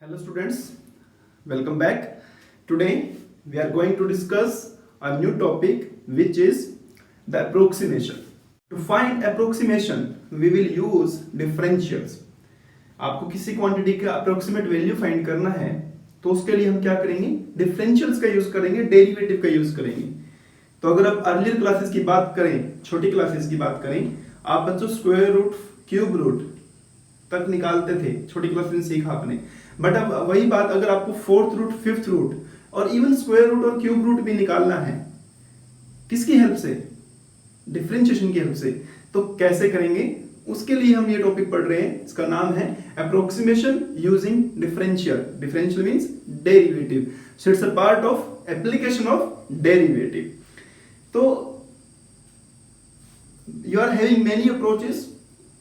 Hello students, welcome back. Today we are going to discuss a new topic which is the approximation. To find approximation we will use differentials. आपको किसी quantity का approximate value find करना है तो उसके लिए हम क्या करेंगे, डिफरेंशियल्स का यूज करेंगे, डेरिवेटिव का यूज करेंगे. तो अगर आप अर्लियर क्लासेस की बात करें, छोटी क्लासेस की बात करें, आप बच्चों स्क्वायर रूट, क्यूब रूट तक निकालते थे, छोटी क्लास में सीखा आपने. बट अब वही बात अगर आपको फोर्थ रूट, फिफ्थ रूट और इवन स्क्वायर रूट और क्यूब रूट भी निकालना है, किसकी हेल्प से? डिफरेंशिएशन की हेल्प से. तो कैसे करेंगे, उसके लिए हम ये टॉपिक पढ़ रहे हैं. इसका नाम है approximation using differential. Differential means derivative. So it's a part of application of derivative. तो you are having many approaches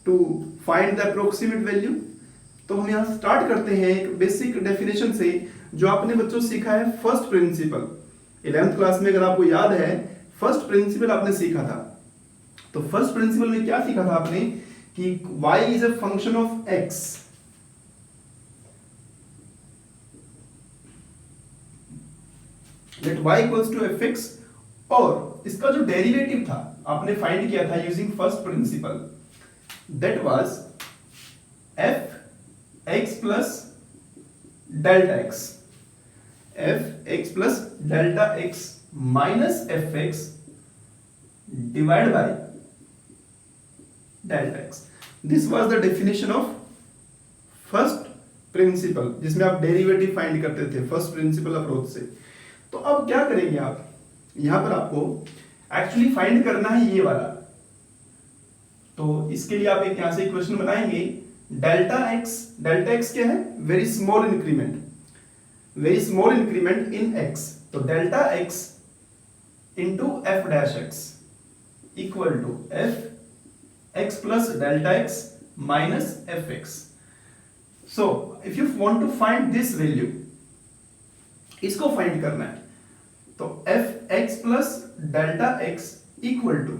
to find the approximate value. तो हम यहां स्टार्ट करते हैं एक बेसिक डेफिनेशन से जो आपने बच्चों सीखा है फर्स्ट प्रिंसिपल. 11th क्लास में अगर आपको याद है फर्स्ट प्रिंसिपल आपने सीखा था. तो फर्स्ट प्रिंसिपल में क्या सीखा था आपने कि y is a function of x. Let y equals to fx. और इसका जो डेरिवेटिव था आपने फाइंड किया था using first principle, that was f x plus delta x. f x plus delta x minus fx divided by delta x. This was the definition of first principle, जिसमें आप derivative find करते थे first principle approach से. तो अब क्या करेंगे आप, यहां पर आपको एक्चुअली फाइंड करना है ये वाला. तो इसके लिए आप एक यहां से इक्वेशन बनाएंगे. डेल्टा एक्स क्या है? Very small increment in x. तो delta x into f dash x equal to f x plus delta x minus f x. So if you want to find this value, इसको find करना है, तो f x plus delta x equal to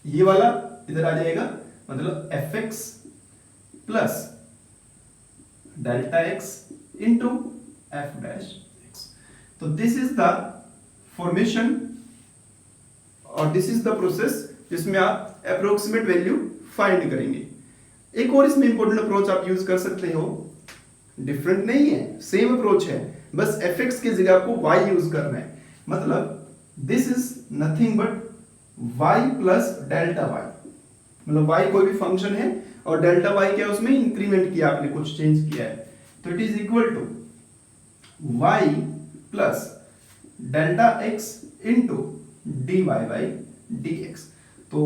ये वाला इधर आ जाएगा, मतलब f x plus delta x into f dash x. तो दिस इज द फॉर्मेशन और दिस इज द प्रोसेस जिसमें आप अप्रोक्सीमेट वैल्यू फाइंड करेंगे. एक और इसमें इंपॉर्टेंट अप्रोच आप यूज कर सकते हो, डिफरेंट नहीं है, सेम अप्रोच है, बस एफ एक्स की जगह आपको वाई यूज करना है. मतलब this is nothing but Y plus delta Y. मतलब y कोई भी फंक्शन है और डेल्टा y क्या है, उसमें इंक्रीमेंट किया आपने, कुछ चेंज किया है. तो it is equal to y plus delta x into dy by dx. तो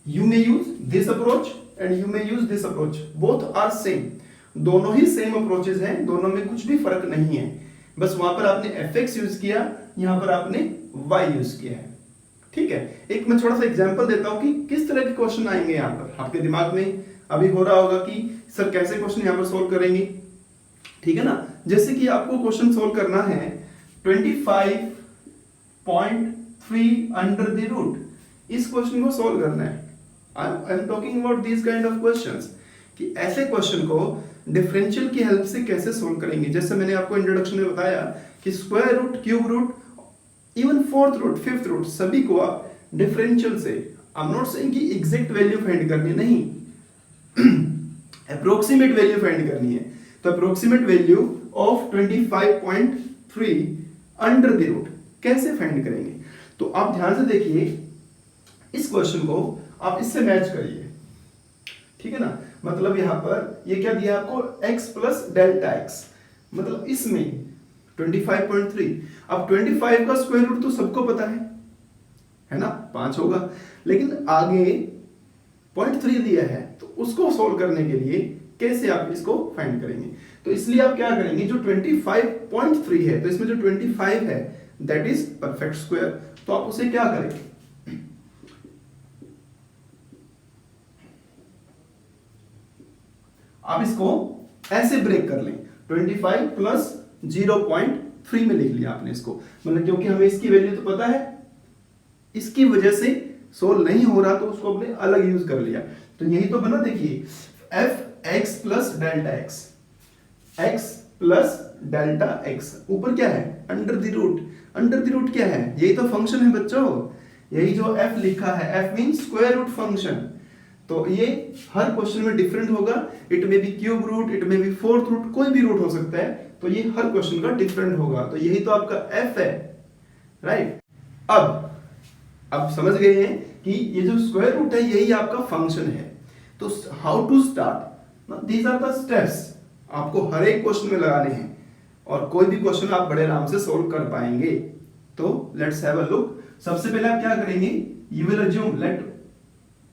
you may use this approach and you may use this approach, both are same. दोनों ही सेम अप्रोचेस हैं, दोनों में कुछ भी फर्क नहीं है. बस वहां पर आपने fx यूज किया, यहां पर आपने y यूज किया है. ठीक है. एक मैं थोड़ा सा एग्जांपल देता हूं कि किस तरह के क्वेश्चन आएंगे यहां पर. आपके दिमाग में अभी हो रहा होगा कि सर कैसे क्वेश्चन यहां पर सोल्व करेंगे. ठीक है ना. जैसे कि आपको क्वेश्चन सोल्व करना है 25.3 अंडर द रूट. इस क्वेश्चन को सोल्व करना है. I am talking about this kind of questions, कि ऐसे क्वेश्चन को डिफरेंशियल की हेल्प से कैसे सोल्व करेंगे. जैसे मैंने आपको इंट्रोडक्शन में बताया कि square root, cube root, even fourth root, fifth root, सभी को आप डिफरेंशियल से, आई एम नॉट सेइंग कि एग्जैक्ट वैल्यू फाइंड करनी है, नहीं, अप्रोक्सीमेट वैल्यू फाइंड करनी है. तो approximate value of 25.3 under the root कैसे फाइंड करेंगे. तो आप ध्यान से देखिए, इस क्वेश्चन को आप इससे मैच करिए. ठीक है ना. मतलब यहां पर ये क्या दिया आपको, x प्लस डेल्टा एक्स, मतलब इसमें 25.3. अब 25 का स्क्वायर रूट तो सबको पता है ना, 5 होगा. लेकिन आगे 0.3 दिया है, तो उसको सोल्व करने के लिए कैसे आप इसको फाइंड करेंगे. तो इसलिए आप क्या करेंगे, जो 25.3 है, तो इसमें जो 25 है दैट इज परफेक्ट स्क्वायर. तो आप उसे क्या करें, आप इसको ऐसे ब्रेक कर लें. 25 प्लस 0.3 में लिख लिया आपने इसको, मतलब क्योंकि हमें इसकी वैल्यू तो पता है, इसकी वजह से सोल्व नहीं हो रहा तो उसको हमने अलग यूज कर लिया. तो यही तो बना, देखिए F x plus delta X, x plus delta x, ऊपर क्या है under the root, under the root क्या है, यही तो फंक्शन है बच्चों, यही जो f लिखा है, f mean square root function. तो ये हर क्वेश्चन में डिफरेंट होगा, it may be cube root, it may be fourth root, कोई भी रूट हो सकता है, तो ये हर क्वेश्चन का डिफरेंट होगा। तो यही तो आपका f है, राइट। अब समझ गए हैं कि ये जो स्क्वायर रूट है यही आपका फंक्शन है। तो how to start, these are the steps, आपको हर एक क्वेश्चन में लगाने हैं और कोई भी क्वेश्चन आप बड़े आराम से सोल्व कर पाएंगे। तो लेट्स हैव अ लुक। सबसे पहले आप क्या करेंगे, you will assume let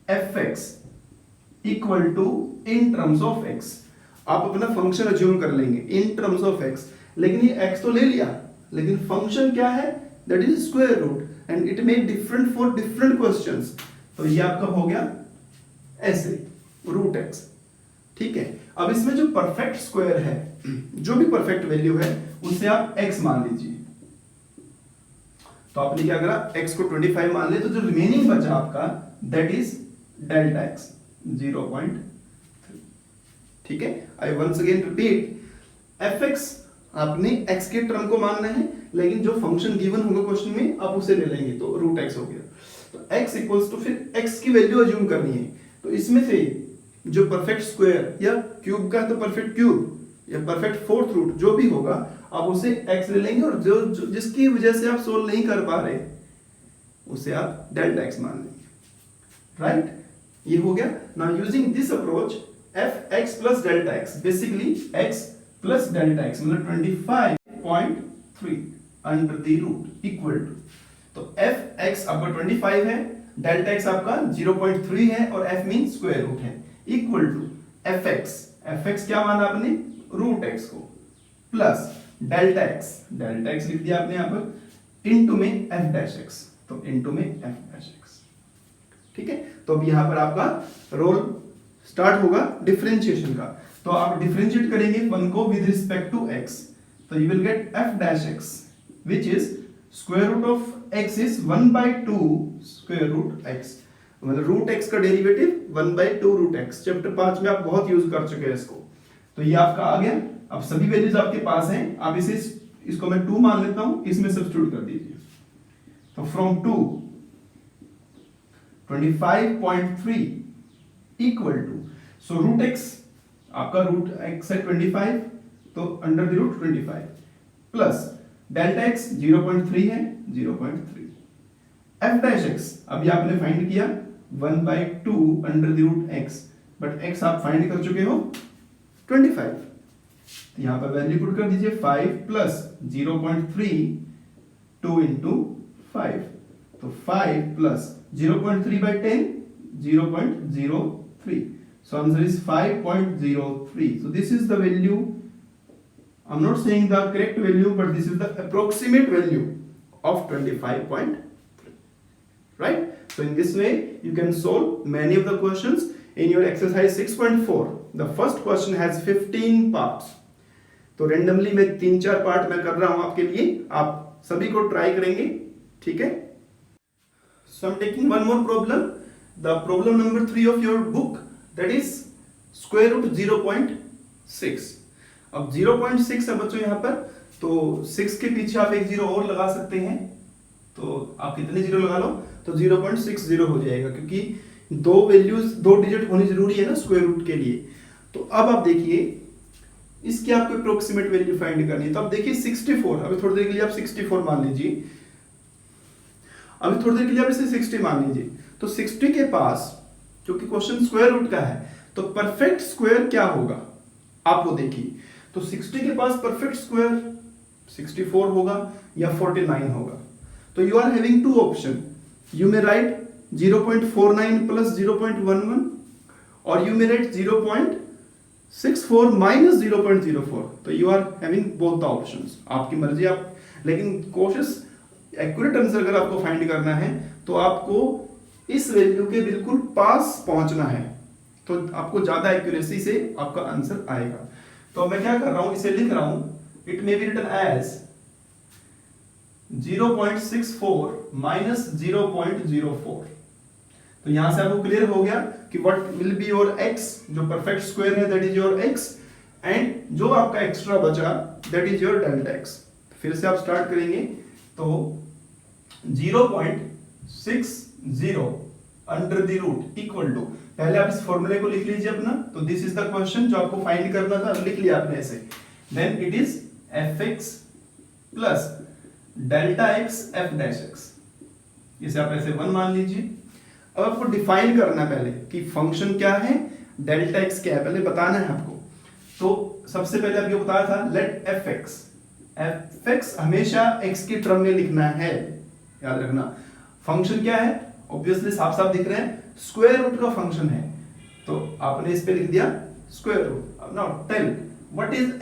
fx equal to in terms of x, आप अपना फंक्शन अज्यूम कर लेंगे इन टर्म्स ऑफ x, लेकिन ये x तो ले लिया, लेकिन फंक्शन क्या है, that is square root and it may different for different questions. तो ये आपका हो गया ऐसे रूट x, ठीक है। अब इसमें जो परफेक्ट स्क्वायर है, जो भी परफेक्ट वैल्यू है उसे आप x मान लीजिए। तो आपने क्या करा, x को 25 मान लिया, तो जो रिमेनिंग बचा आपका दैट इज डेल्टा x 0.3, ठीक है। I once again repeat, fx आपने x के टर्म को मानना है, लेकिन जो फंक्शन गिवन होगा क्वेश्चन में आप उसे ले लेंगे, तो रूट x हो गया। तो x इक्वल्स टू फिर x की वैल्यू अज्यूम करनी है, तो इसमें से जो परफेक्ट स्क्वायर या क्यूब का तो परफेक्ट क्यूब या परफेक्ट फोर्थ रूट जो भी होगा आप उसे x ले लेंगे, और जो जिसकी वजह से आप सोल्व नहीं कर पा रहे उसे आप डेल्टा x मान लेंगे, राइट। ये हो गया। Now using this approach fx plus delta x, basically x plus delta x मतलब 25.3 under the root equal to, तो fx आपका 25 है, डेल्टा x आपका 0.3 है और f मीन स्क्वायर रूट है, इक्वल टू fx क्या माना आपने, रूट x को, प्लस डेल्टा x लिख दिया आपने यहां पर, इनटू में f डैश x, तो इनटू में f डैश x, ठीक है। तो अब यहां पर आपका रोल स्टार्ट होगा डिफरेंशिएशन का। तो आप डिफरेंशिएट करेंगे वन को विद रिस्पेक्ट टू x, तो you will get f dash x which is square root of x is 1/2 square root x, मतलब रूट x का डेरिवेटिव 1/2 रूट x। चैप्टर 5 में आप बहुत यूज कर चुके हैं इसको। तो ये आपका आ गया। अब सभी वैल्यूज आपके पास हैं, आप इसको मैं 2 मान लेता हूं, इसमें सब्स्टिट्यूट कर दीजिए। तो from 2 25.3 equal to, so root x आपका रूट x है 25, तो under the root 25 plus delta x 0.3 है 0.3, f डैश x अभी आपने फाइंड किया 1/2 under the root x, but x आप फाइंड कर चुके हो 25, तो यहां पर वैल्यू पुट कर दीजिए 5 प्लस 0.3 2 इंटू 5, तो 5 plus 0.3 by 10 0.03, so answer is 5.03. so this is the value, I'm not saying the correct value but this is the approximate value of 25.3, right? So in this way you can solve many of the questions in your exercise 6.4. the first question has 15 parts, तो randomly मैं 3-4 part मैं कर रहा हूं आपके लिए, आप सभी को ट्राई करेंगे, ठीक है। So I'm taking one more problem, the problem number 3 of your book, that is square root 0.6। अब 0.6 है बच्चों यहाँ पर, तो 6 के पीछे आप एक जीरो और लगा सकते हैं, तो आप कितने जीरो लगा लो, तो 0.60 हो जाएगा, क्योंकि दो वैल्यूज 2 डिजिट होनी जरूरी है ना स्क्वायर रूट के लिए। तो अब आप देखिए इसकी आपको अप्रोक्सीमेट वैल्यू फाइंड करनी है। तो अब देखिए 64, अभी थोड़ी देर के लिए आप 64 मान लीजिए, अभी थोड़ी देर के लिए आप इसे 60 मान लीजिए। तो 60 के पास, क्योंकि क्वेश्चन स्क्वायर रूट का है, तो परफेक्ट स्क्वायर क्या होगा आप वो देखिए। तो 60 के पास परफेक्ट स्क्वायर 64 होगा या 49 होगा। तो you are having two option, you may write 0.49 plus 0.11 और यू मे राइट 0.64 माइनस 0.04। तो you are having both the options, आपकी मर्जी आप, लेकिन कोशिश एक्यूरेट आंसर अगर आपको फाइंड करना है तो आपको इस वैल्यू के बिल्कुल पास पहुंचना है, तो आपको ज्यादा एक्यूरेसी से आपका आंसर आएगा। तो मैं क्या कर रहा हूं, इसे लिख रहा हूं, it may be written as 0.64 minus 0.04। तो यहां से आपको क्लियर हो गया कि what will be your x, जो परफेक्ट स्क्वायर है that is your x, and जो आपका एक्स्ट्रा बचा that is your delta X. फिर से आप स्टार्ट करेंगे तो 0.60 under the root equal to, पहले आप इस फॉर्मूले को लिख लीजिए अपना, तो दिस इज द क्वेश्चन जो आपको फाइंड करना था, लिख लिया आपने ऐसे, then it is fx plus delta X F dash X, इसे आप ऐसे 1 मान लीजिए। अब आपको डिफाइन करना है पहले कि फंक्शन क्या है, डेल्टा एक्स क्या है, पहले बताना है आपको। तो सबसे पहले आपको बताया था लेट fx हमेशा x के टर्म में लिखना है, याद रखना। फंक्शन क्या है, ऑब्वियसली साफ साफ दिख रहे हैं, स्क्वायर रूट का फंक्शन है, तो आपने इस पे लिख दिया स्क्वायर रूट। अब now tell what is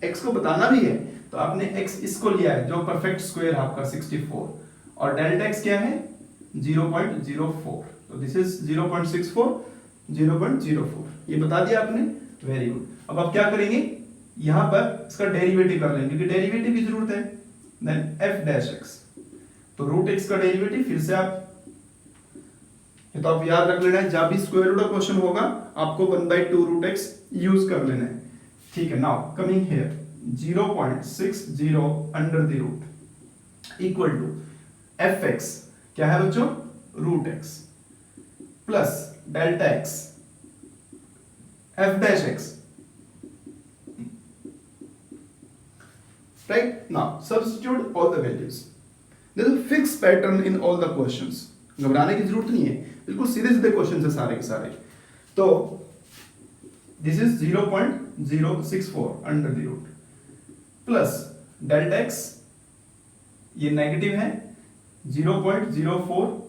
x को बताना भी है, तो आपने x इसको लिया है जो परफेक्ट स्क्वायर है आपका 64, और डेल्टा x क्या है 0.04, तो दिस इज 0.64 0.04, ये बता दिया आपने, वेरी गुड। अब आप क्या करेंगे, यहां पर इसका डेरिवेटिव कर लेंगे क्योंकि डेरिवेटिव की जरूरत है, देन f डैश x, तो रूट x का डेरिवेटिव फिर से आप, ये तो आप याद रख लेना है, जब भी स्क्वायर रूट का क्वेश्चन होगा आपको 1/2 रूट x यूज कर लेना है, ठीक है। Now coming here 0.60 under the root equal to fx क्या है बच्चों, root x plus delta x f dash x, right? Now substitute all the values. There is a fixed pattern in all the questions. घबराने की जरूरत नहीं है, बिल्कुल सीधे सीधे क्वेश्चन है सारे के सारे। तो this is 0.064 under the root plus delta X, ये नेगेटिव है, 0.04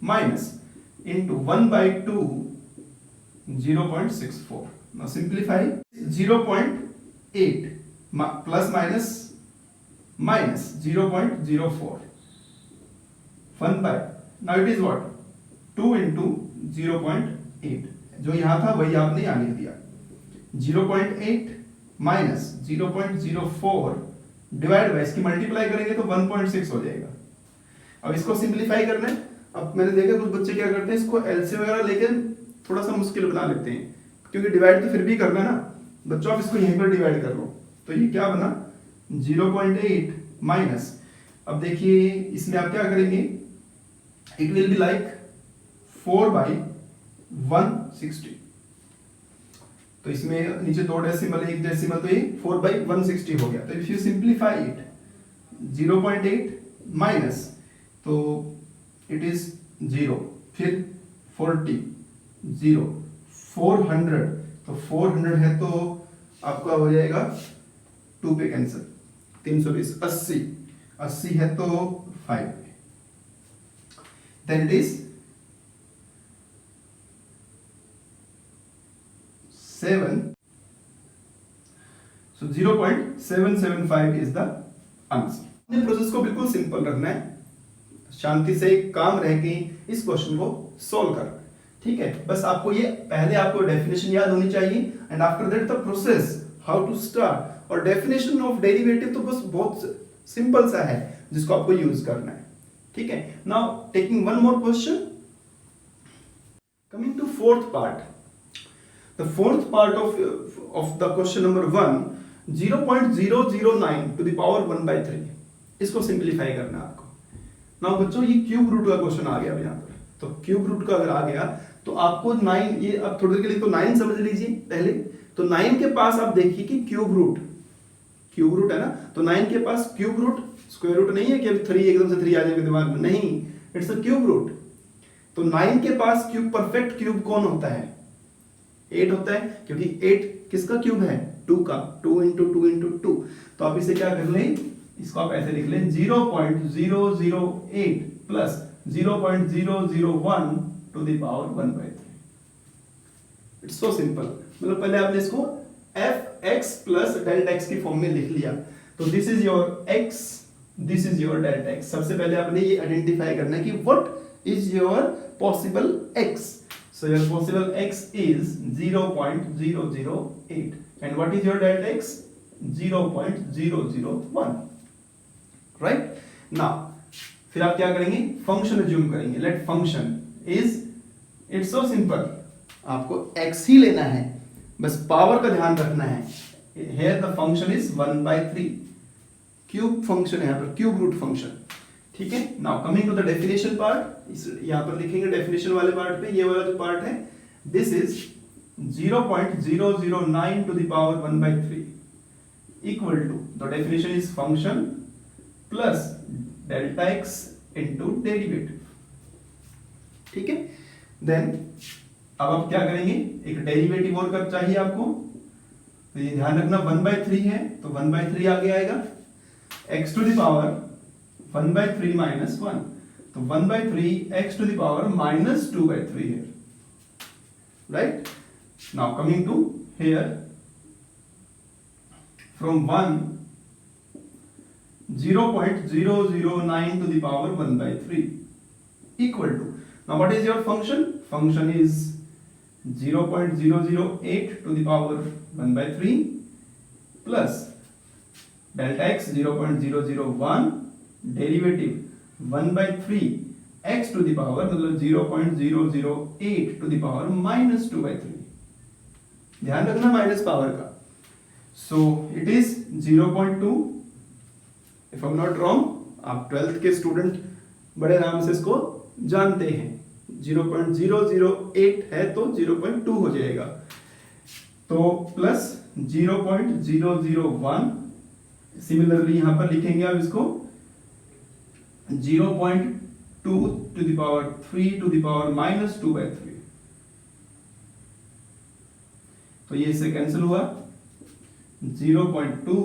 minus into 1/2 0.64। Now simplify 0.8 plus minus 0.04 1 by, now it is what 2 into 0.8, जो यहां था वही आपने यहां लिख दिया, 0.8 माइनस 0.04 डिवाइड बाय, इसकी मल्टीप्लाई करेंगे तो 1.6 हो जाएगा। अब इसको सिंप्लीफाई करना है। अब मैंने देखा कुछ बच्चे क्या करते हैं, इसको एलसीएम वगैरह लेके थोड़ा सा मुश्किल बना लेते हैं, क्योंकि डिवाइड तो फिर भी करना है ना बच्चों, आप इसको यहीं पर डिवाइड कर लो, तो ये क्या बना 0.8 माइनस, अब देखिए इसमें आप क्या करेंगे, इट विल बी लाइक 4/160, तो इसमें नीचे 2 डेसिमल 1 डेसिमल, तो ये 4/160 हो गया। तो if you simplify it 0.8 minus, तो इट इज 0, फिर 40 0 400, तो 400 है तो आपका हो जाएगा 2 पे कैंसिल, 320 80 है तो 5, then it is 7, so 0.775 is the answer। अपने प्रोसेस को बिल्कुल सिंपल रखना है, शांति से काम रह के इस क्वेश्चन को सॉल्व करना है, ठीक है। बस आपको ये पहले आपको डेफिनेशन याद होनी चाहिए, and after that the process how to start, और डेफिनेशन ऑफ डेरिवेटिव तो बस बहुत सिंपल सा है जिसको आपको यूज करना है, ठीक है। Now taking one more question, coming to fourth part, the fourth part of the question number 1, 0.009 to the power 1/3, इसको सिंप्लीफाई करना है आपको। नाउ बच्चों ये क्यूब रूट का क्वेश्चन आ गया अब यहाँ पर, तो क्यूब रूट का अगर आ गया तो आपको 9, ये अब थोड़ी देर के लिए तो 9 समझ लीजिए पहले, तो 9 के पास आप देखिए कि क्यूब रूट है ना, तो 9 के पास क्यूब रूट, स्क्वायर रूट नहीं है कि 3 एकदम से 3 आ जाएगा दिमाग में, नहीं, इट्स अ क्यूब रूट। तो 9 के पास क्यूब, परफेक्ट क्यूब कौन होता है, 8 होता है, क्योंकि 8 किसका क्यूब है, 2 का, 2 into 2 into 2, तो आप इसे क्या कर लें, इसको आप ऐसे लिख लें 0.008 plus 0.001 to the power 1/3। It's so simple, मतलब पहले आपने इसको fx प्लस डेल्टा x की फॉर्म में लिख लिया, तो this is your x, this is your delta x। सबसे पहले आपने ये आइडेंटिफाई करना है कि what is your possible x, so your possible x is 0.008 and what is your delta x, 0.001, right. Now फिर आप क्या करेंगे, फंक्शन अज्यूम करेंगे, let function is, it's so simple, आपको x ही लेना है, बस पावर का ध्यान रखना है। Here the function is 1/3 cube function है, यहाँ पर क्यूब रूट फंक्शन। ठीक है, now coming to the definition part, इस यहाँ पर लिखेंगे डेफिनेशन वाले पार्ट पे, ये वाला जो पार्ट है, this is 0.009 to the power 1/3 equal to, the definition is function plus delta x into derivative। ठीक है, देन अब आप क्या करेंगे, एक डेरिवेटिव और कर चाहिए आपको, तो ये ध्यान रखना 1/3 है तो 1/3 आगे आएगा, x to the power 1/3 minus 1, तो 1/3 x to the power minus 2/3 here, right? Now coming to here, from 1 0.009 to the power 1/3 equal to, now what is your function? Function is 0.008 to the power 1/3 plus delta x 0.001 derivative 1/3 x to the power मतलब 0.008 to the power minus 2/3, ध्यान रखना minus power का। So it is 0.2, if I am not wrong, आप 12th के student बड़े आराम से इसको जानते हैं, 0.008 है तो 0.2 हो जाएगा, तो प्लस 0.001, सिमिलरली यहां पर लिखेंगे आप इसको 0.2 to the power 3 to the power minus 2/3, तो ये इससे कैंसिल हुआ, 0.2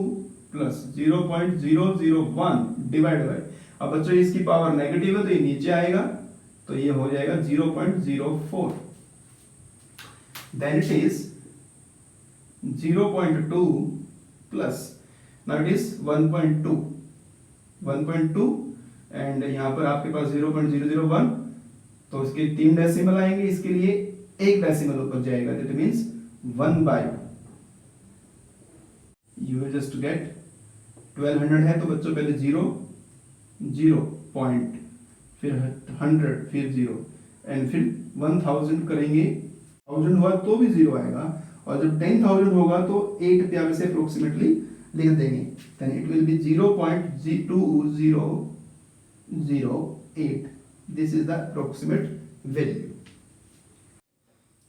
प्लस 0.001 डिवाइड बाय, अब बच्चों इसकी पावर नेगेटिव है तो ये नीचे आएगा, तो ये हो जाएगा 0.04, then it is 0.2 plus, now it is 1.2 and यहां पर आपके पास 0.001, तो इसके 3 डेसिमल आएंगे, इसके लिए 1 डेसिमल ऊपर जाएगा, that means 1/, you will just get 1200 है तो बच्चों पहले 0 पॉइंट, फिर 100, फिर 0 एंड फिर 1000 करेंगे, 1000 हुआ तो भी 0 आएगा, और जब 10,000 होगा तो 8 पे आप इसे अप्रोक्सीमेटली लिख देंगे, then it will be 0.2008, this is the approximate value.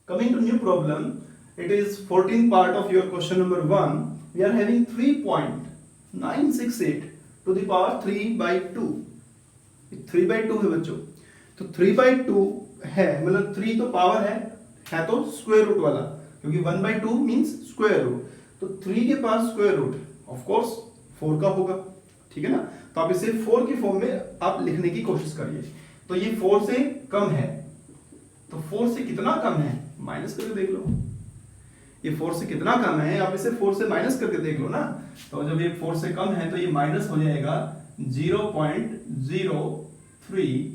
Coming to new problem, it is 14th part of your question number 1. We are having 3.968 to the power 3/2, 3/2 है बच्चों, तो 3/2 है मतलब 3 तो पावर है तो स्क्वायर रूट वाला, क्योंकि 1/2 मींस स्क्वायर रूट, तो 3 के पास स्क्वायर रूट ऑफ कोर्स 4 का होगा, ठीक है ना, तो आप इसे 4 की फॉर्म में आप लिखने की कोशिश करिए, तो ये 4 से कम है, तो 4 से कितना कम है माइनस करके देख लो, ये 4 से कितना कम है, आप इसे 4 से माइनस करके देख लो ना, तो जब ये 4 से कम है तो ये माइनस हो जाएगा 0.032,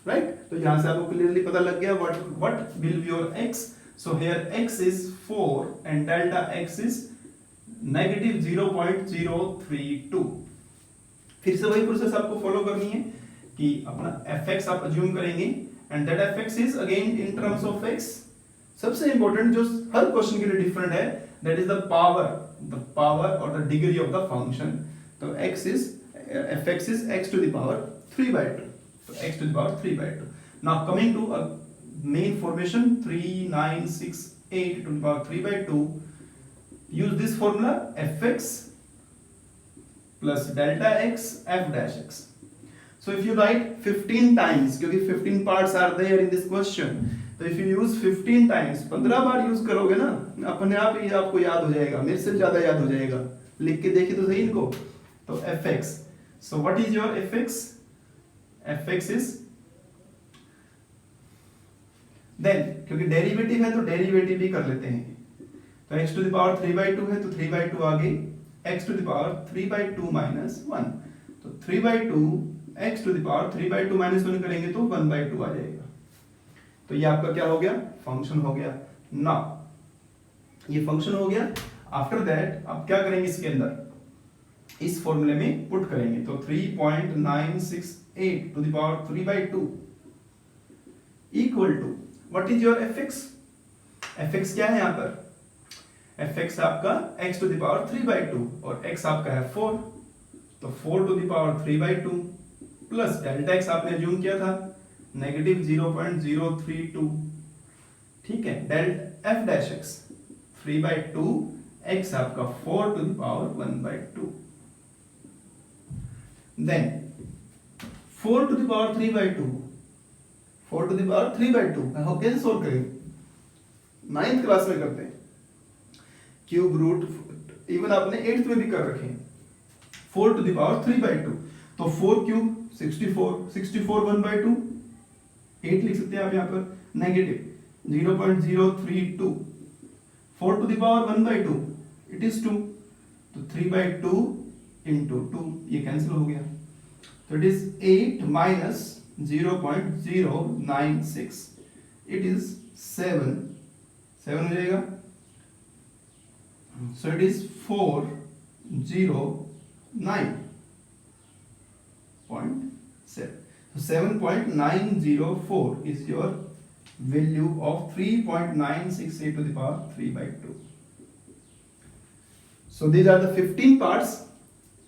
राइट, तो यहां से आपको क्लियरली पता लग गया what will be your x, so here x is 4 and delta x is negative 0.032। फिर से वही प्रोसेस आपको फॉलो करनी है कि अपना fx आप अज्यूम करेंगे and that fx is again in terms of x, सबसे इंपॉर्टेंट जो हर क्वेश्चन के लिए डिफरेंट है, दैट इज द पावर और the degree of the function, तो x is fx is x to the power 3/2, so x to the power 3/2। now coming to a main formation 3968 to the power 3/2, use this formula fx plus delta x f dash x। So if you write 15 times, क्योंकि 15 parts are there in this question, तो if you use 15 times, 15 bar use करोगे ना, अपने आप ही आपको याद हो जाएगा, मेरे से ज्यादा याद हो जाएगा, लिख के देखिए तो सही इनको, तो fx, so what is your fx? fx is, then क्योंकि डेरिवेटिव है तो डेरिवेटिव भी कर लेते हैं, तो x to the power 3/2 है तो 3/2 आगे, x to the power 3/2 minus 1, तो 3/2 x to the power 3/2 minus 1 करेंगे तो 1/2 आ जाएगा, तो ये आपका क्या हो गया, फंक्शन हो गया। नाउ ये फंक्शन हो गया, आफ्टर दैट आप क्या करेंगे, इसके अंदर इस फॉर्मूले में पुट करेंगे, तो 3.968 to the power 3/2 equal to what is your fx? fx क्या है यहाँ पर? fx आपका x to the power 3/2 और x आपका है 4, तो 4 to the power 3/2 plus delta x आपने अज्यूम किया था नेगेटिव 0.032, ठीक है, delta f dash x 3/2, x आपका 4 to the power 1/2, देन 4 to the power 3/2, 4 to the power 3/2 हम कैसे सोल्व करेंगे? 9th क्लास में करते हैं, क्यूब रूट, इवन आपने 8th में भी कर रखे हैं। 4 to the power 3/2, तो 4 क्यूब 64, 64 1/2, 8 लिख सकते हैं आप यहाँ पर, negative 0.032, 4 to the power 1/2 it is 2, तो 3/2 into 2 ये कैंसिल हो गया, तो it is 8 minus 0.096, it is 7 हो जाएगा, so it is 409.7, so 7.904 is your value of 3.968 to the power 3/2. So these are the 15 parts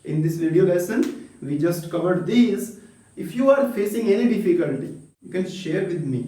in this video lesson. We just covered these. If you are facing any difficulty, you can share with me.